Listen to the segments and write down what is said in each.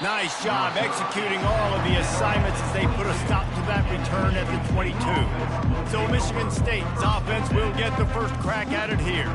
Nice job executing all of the assignments as they put a stop to that return at the 22. So Michigan State's offense will get the first crack at it here.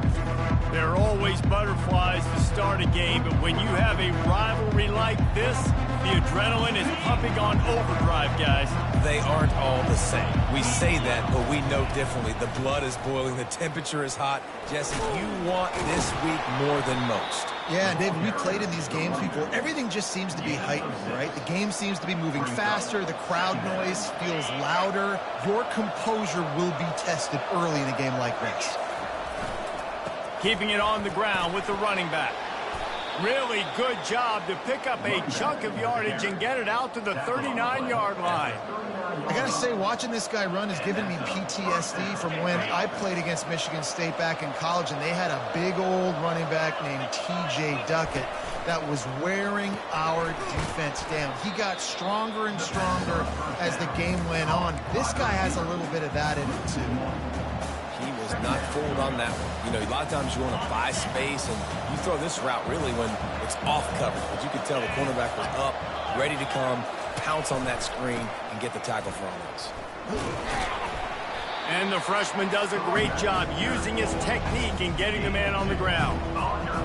There are always butterflies to start a game, but when you have a rivalry like this, the adrenaline is pumping on overdrive, guys. They aren't all the same. We say that, but we know differently. The blood is boiling. The temperature is hot. Jesse, you want this week more than most. Yeah, and David, we played in these games before. Everything just seems to be heightened, right? The game seems to be moving faster. The crowd noise feels louder. Your composure will be tested early in a game like this. Keeping it on the ground with the running back. Really good job to pick up a chunk of yardage and get it out to the 39-yard line. I got to say, watching this guy run has given me PTSD from when I played against Michigan State back in college, and they had a big old running back named T.J. Duckett that was wearing our defense down. He got stronger and stronger as the game went on. This guy has a little bit of that in him, too. He was not fooled on that one. You know, a lot of times you want to buy space, and you throw this route really when it's off coverage. But you could tell the cornerback was up, ready to come, pounce on that screen, and get the tackle for on this. And the freshman does a great job using his technique and getting the man on the ground.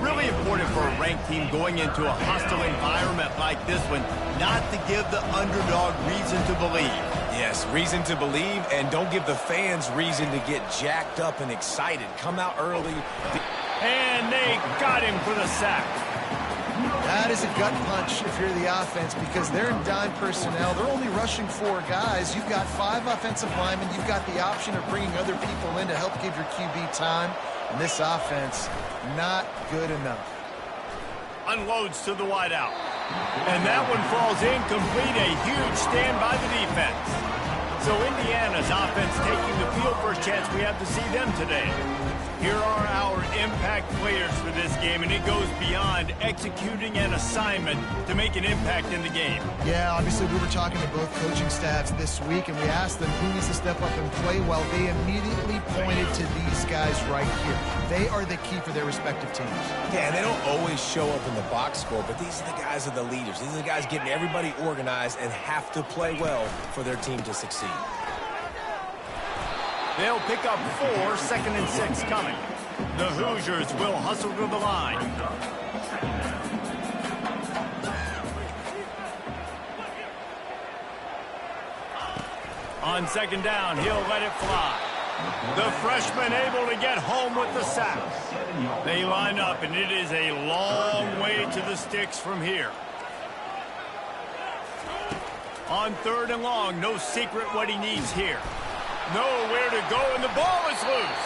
Really important for a ranked team going into a hostile environment like this one, not to give the underdog reason to believe. Yes, reason to believe, and don't give the fans reason to get jacked up and excited. Come out early. And they got him for the sack. That is a gut punch if you're the offense, because they're in dime personnel. They're only rushing 4 guys. You've got 5 offensive linemen. You've got the option of bringing other people in to help give your QB time. And this offense, not good enough. Unloads to the wideout. And that one falls incomplete. A huge stand by the defense. So Indiana's offense taking the field. First chance we have to see them today. Here are our impact players for this game, and it goes beyond executing an assignment to make an impact in the game. Yeah, obviously we were talking to both coaching staffs this week, and we asked them who needs to step up and play well. They immediately pointed to these guys right here. They are the key for their respective teams. Yeah, and they don't always show up in the box score, but these are the guys are the leaders. These are the guys getting everybody organized and have to play well for their team to succeed. They'll pick up 4, 2nd and 6 coming. The Hoosiers will hustle to the line. On 2nd down, he'll let it fly. The freshman able to get home with the sack. They line up, and it is a long way to the sticks from here. On 3rd and long, no secret what he needs here. Nowhere to go, and the ball is loose.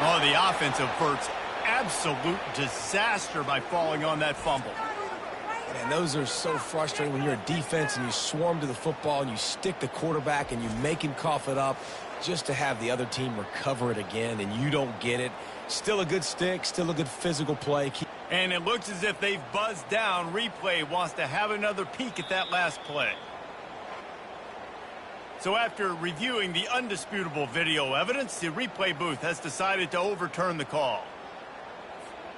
Oh, the offense averts absolute disaster by falling on that fumble. And those are so frustrating when you're a defense and you swarm to the football and you stick the quarterback and you make him cough it up just to have the other team recover it again, and you don't get it. Still a good stick, still a good physical play. And it looks as if they've buzzed down. Replay wants to have another peek at that last play. So after reviewing the undisputable video evidence, the replay booth has decided to overturn the call.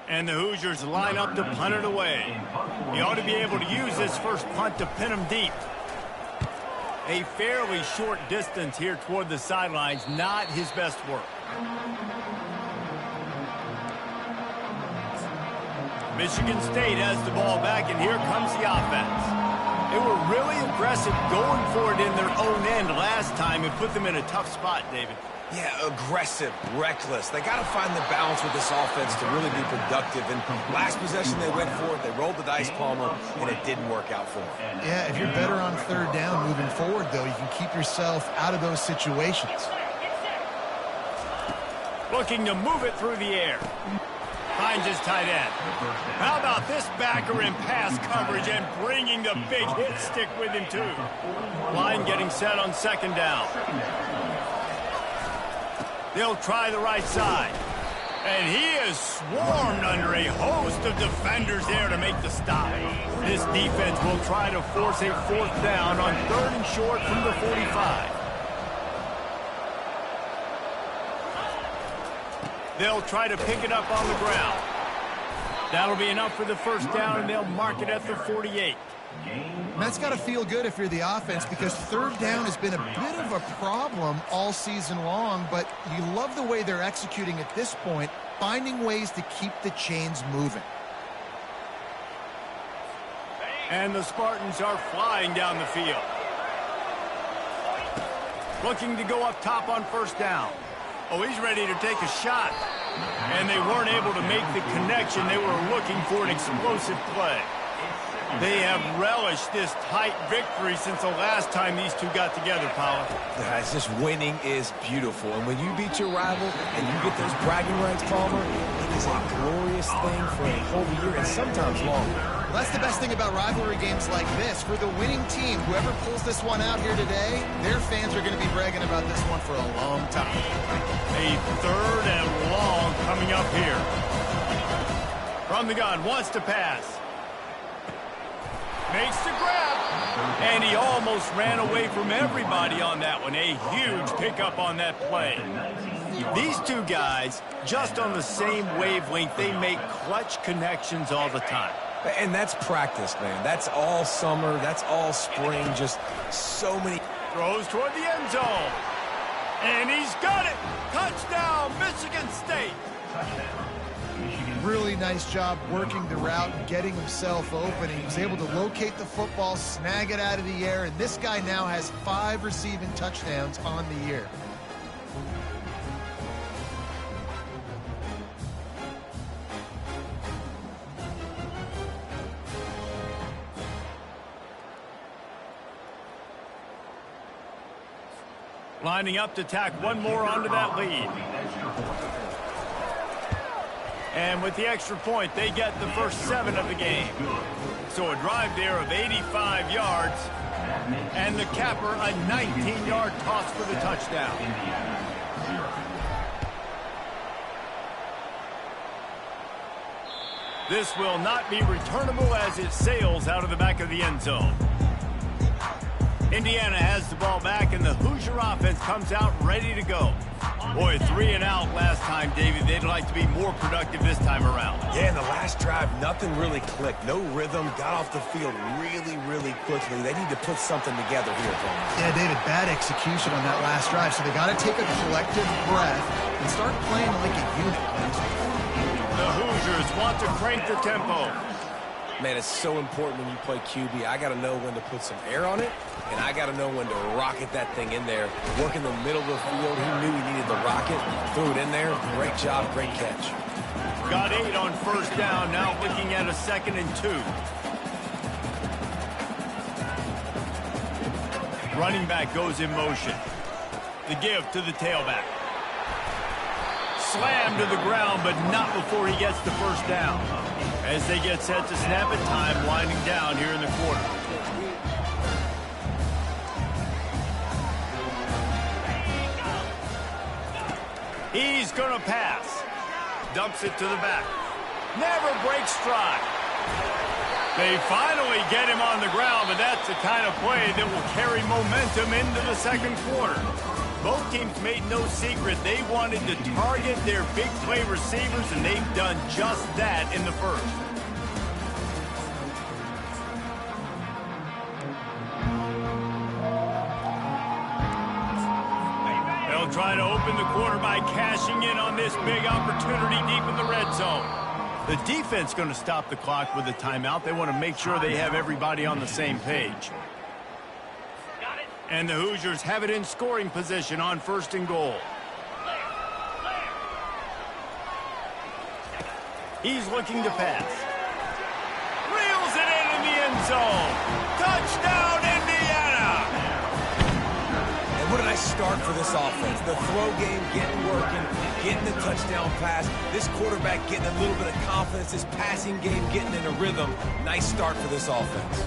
And the Hoosiers line up to punt it away. He ought to be able to use this first punt to pin him deep. A fairly short distance here toward the sidelines, not his best work. Michigan State has the ball back, and here comes the offense. They were really aggressive going for it in their own end last time and put them in a tough spot, David. Yeah, aggressive, reckless. They got to find the balance with this offense to really be productive. And last possession they went for it, they rolled the dice, Palmer, and it didn't work out for them. Yeah, if you're better on 3rd down moving forward, though, you can keep yourself out of those situations. Looking to move it through the air. Finds his tight end. How about this backer in pass coverage and bringing the big hit stick with him, too. Line getting set on 2nd down. They'll try the right side. And he is swarmed under a host of defenders there to make the stop. This defense will try to force a 4th down on 3rd and short from the 45. They'll try to pick it up on the ground. That'll be enough for the first down, and they'll mark it at the 48. And that's got to feel good if you're the offense, because third down has been a bit of a problem all season long, but you love the way they're executing at this point, finding ways to keep the chains moving. And the Spartans are flying down the field. Looking to go up top on first down. Oh, he's ready to take a shot. And they weren't able to make the connection. They were looking for an explosive play. They have relished this tight victory since the last time these two got together, Paolo. Guys, this winning is beautiful. And when you beat your rival and you get those bragging rights, Palmer, it is a glorious thing for a whole year and sometimes longer. Well, that's the best thing about rivalry games like this. For the winning team, whoever pulls this one out here today, their fans are going to be bragging about this one for a long time. A third and long coming up here. From the gun, wants to pass. Makes the grab. And he almost ran away from everybody on that one. A huge pickup on that play. These two guys, just on the same wavelength, they make clutch connections all the time. And that's practice, man. That's all summer. That's all spring. Just so many. Throws toward the end zone. And he's got it. Touchdown, Michigan State. Really nice job working the route and getting himself open. He was able to locate the football, snag it out of the air, and this guy now has 5 receiving touchdowns on the year. Lining up to tack one more onto that lead. And with the extra point, they get the first 7 of the game. So a drive there of 85 yards. And the capper, a 19-yard toss for the touchdown. This will not be returnable as it sails out of the back of the end zone. Indiana has the ball back, and the Hoosier offense comes out ready to go. Boy, 3 and out last time, David. They'd like to be more productive this time around. Yeah, in the last drive, nothing really clicked. No rhythm, got off the field really quickly. They need to put something together here, Palmer. Yeah, David, bad execution on that last drive, so they got to take a collective breath and start playing like a unit. The Hoosiers want to crank the tempo. Man, it's so important when you play QB. I got to know when to put some air on it, and I got to know when to rocket that thing in there. Work in the middle of the field. He knew he needed the rocket. Threw it in there. Great job, great catch. Got 8 on first down. Now looking at a 2nd and 2. Running back goes in motion. The give to the tailback. Slammed to the ground, but not before he gets the first down. As they get set to snap it, time winding down here in the quarter. He's going to pass. Dumps it to the back. Never breaks stride. They finally get him on the ground, but that's the kind of play that will carry momentum into the second quarter. Both teams made no secret they wanted to target their big play receivers, and they've done just that in the first. They'll try to open the quarter by cashing in on this big opportunity deep in the red zone. The defense going to stop the clock with a timeout. They want to make sure they have everybody on the same page. And the Hoosiers have it in scoring position on 1st and goal. He's looking to pass. Reels it in the end zone. Touchdown, Indiana! And what a nice start for this offense. The throw game getting working, getting the touchdown pass. This quarterback getting a little bit of confidence. This passing game getting in a rhythm. Nice start for this offense.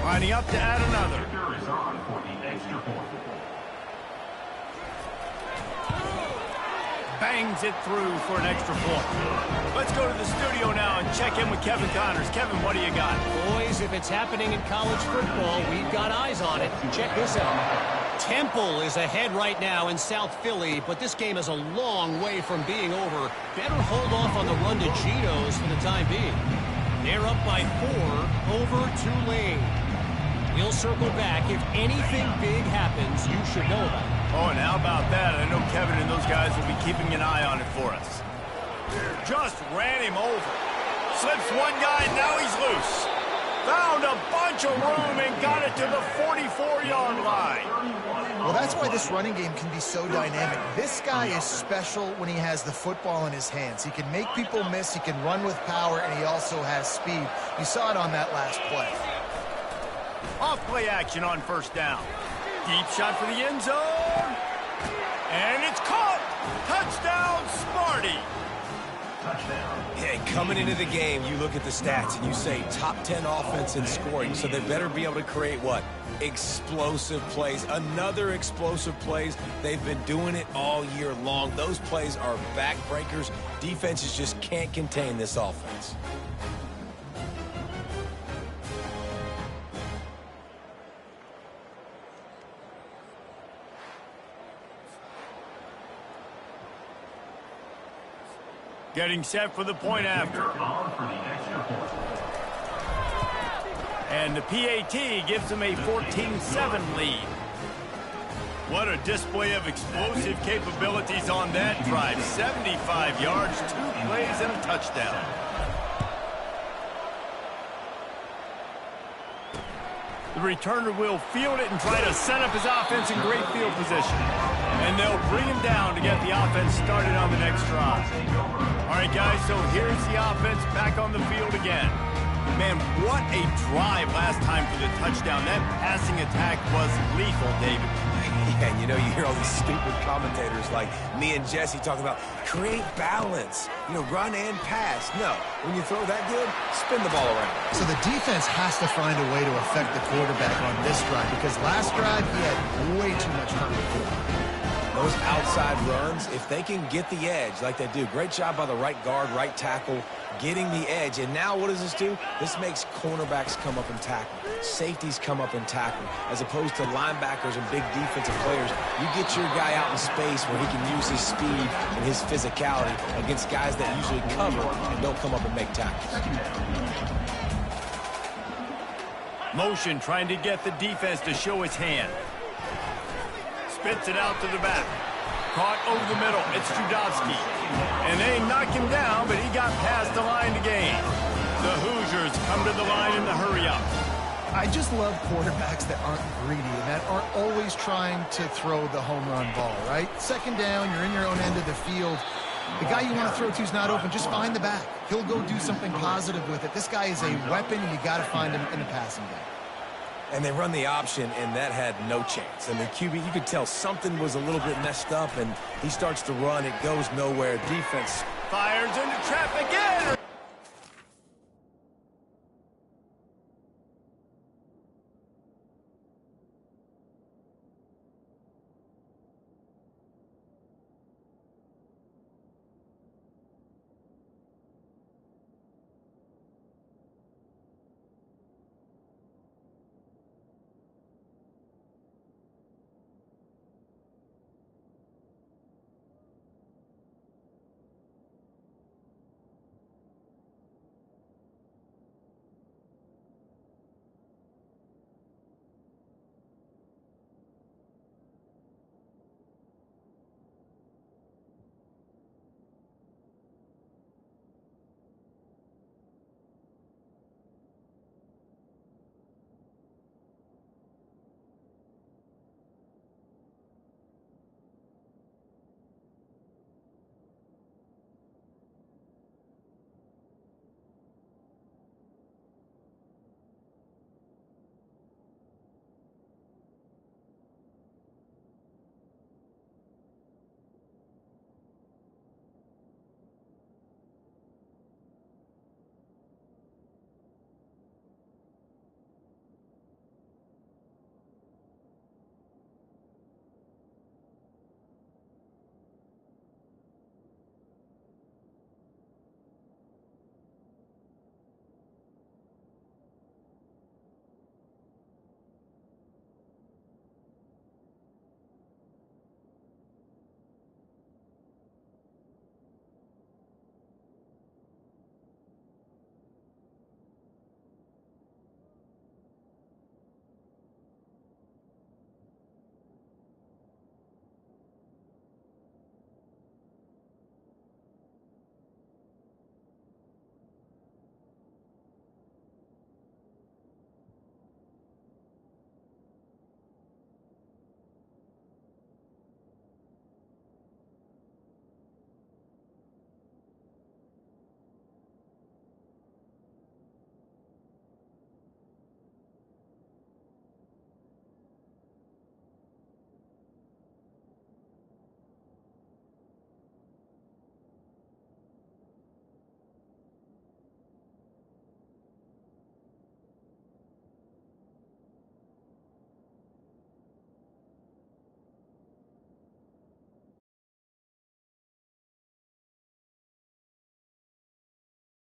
Lining up to add another. bangs it through for an extra point. Let's go to the studio now and check in with Kevin Connors. Kevin, what do you got? Boys, if it's happening in college football, we've got eyes on it. Check this out. Temple is ahead right now in South Philly, but this game is a long way from being over. Better hold off on the run to Geno's for the time being. They're up by 4 over Tulane. We'll circle back. If anything big happens, you should know about it. Oh, and how about that? I know Kevin and those guys will be keeping an eye on it for us. Just ran him over. Slips one guy, now he's loose. Found a bunch of room and got it to the 44-yard line. Well, that's why this running game can be so dynamic. This guy is special when he has the football in his hands. He can make people miss, he can run with power, and he also has speed. You saw it on that last play. Off play action on first down. Deep shot for the end zone. And it's caught. Touchdown, Smarty. Hey, coming into the game, you look at the stats and you say top 10 offense in scoring, so they better be able to create what? Explosive plays. Another explosive plays. They've been doing it all year long. Those plays are backbreakers. Defenses just can't contain this offense. Getting set for the point after. And the PAT gives them a 14-7 lead. What a display of explosive capabilities on that drive. 75 yards, 2 plays, and a touchdown. The returner will field it and try to set up his offense in great field position. And they'll bring him down to get the offense started on the next drive. All right, guys, so here's the offense back on the field again. Man, what a drive last time for the touchdown. That passing attack was lethal, David. Yeah, and you know, you hear all these stupid commentators like me and Jesse talking about create balance, you know, run and pass. No, when you throw that good, spin the ball around. So the defense has to find a way to affect the quarterback on this drive, because last drive he had way too much time to throw. Those outside runs, if they can get the edge like they do, great job by the right guard, right tackle, getting the edge. And now what does this do? This makes cornerbacks come up and tackle. Safeties come up and tackle. As opposed to linebackers and big defensive players, you get your guy out in space where he can use his speed and his physicality against guys that usually cover and don't come up and make tackles. Motion trying to get the defense to show his hand. Spits it out to the back. Caught over the middle. It's Trudovsky. And they knock him down, but he got past the line to gain. The Hoosiers come to the line in the hurry-up. I just love quarterbacks that aren't greedy and that aren't always trying to throw the home run ball, right? Second down, you're in your own end of the field. The guy you want to throw to is not open. Just find the back. He'll go do something positive with it. This guy is a weapon, and you got to find him in the passing game. And they run the option, and that had no chance. And the QB, you could tell something was a little bit messed up, and he starts to run. It goes nowhere. Defense fires into traffic again.